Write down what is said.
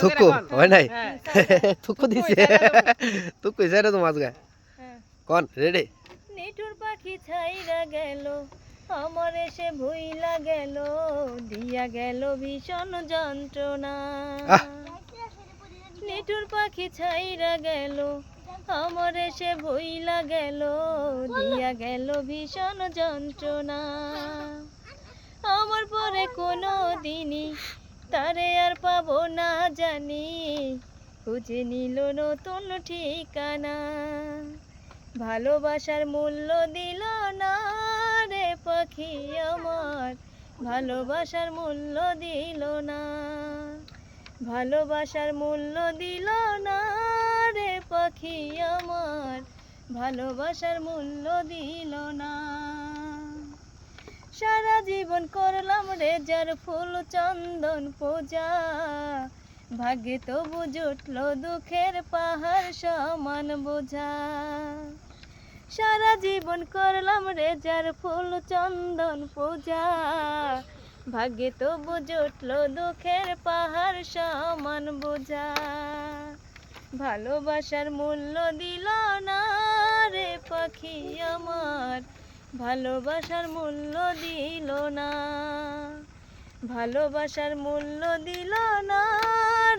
থুকু হয় নাই থুকু দিছে থুকু ইসারে তো মাছ গায় কোন রেডি নিঠুর পাখি ছাইরা গেল আমার এসে ভুইলা গেল দিয়া গেল ভীষণ যন্ত্রণা নিঠুর পাখি ছাইরা গেল আমার এসে ভুইলা গেল দিয়া গেল ভীষণ যন্ত্রণা আমার পরে কোনো দিনই তারে আর পাবো না জানি খুঁজে নিল নতুন ঠিকানা ভালোবাসার মূল্য দিল না রে পাখি আমার ভালোবাসার মূল্য দিল না ভালোবাসার মূল্য দিল না রে পাখি আমার ভালোবাসার মূল্য দিল না সারা জীবন করলাম রে যার ফুল চন্দন পূজা ভাগ্যে তবু জুটলো দুঃখের পাহাড় সমান বোঝা সারা জীবন করলাম রে যার ফুল চন্দন পূজা ভাগ্যে তবু জুটলো দুঃখের পাহাড় সমান বোঝা ভালোবাসার মূল্য দিল না রে পাখি আমার ভালোবাসার মূল্য দিল না ভালোবাসার মূল্য দিল না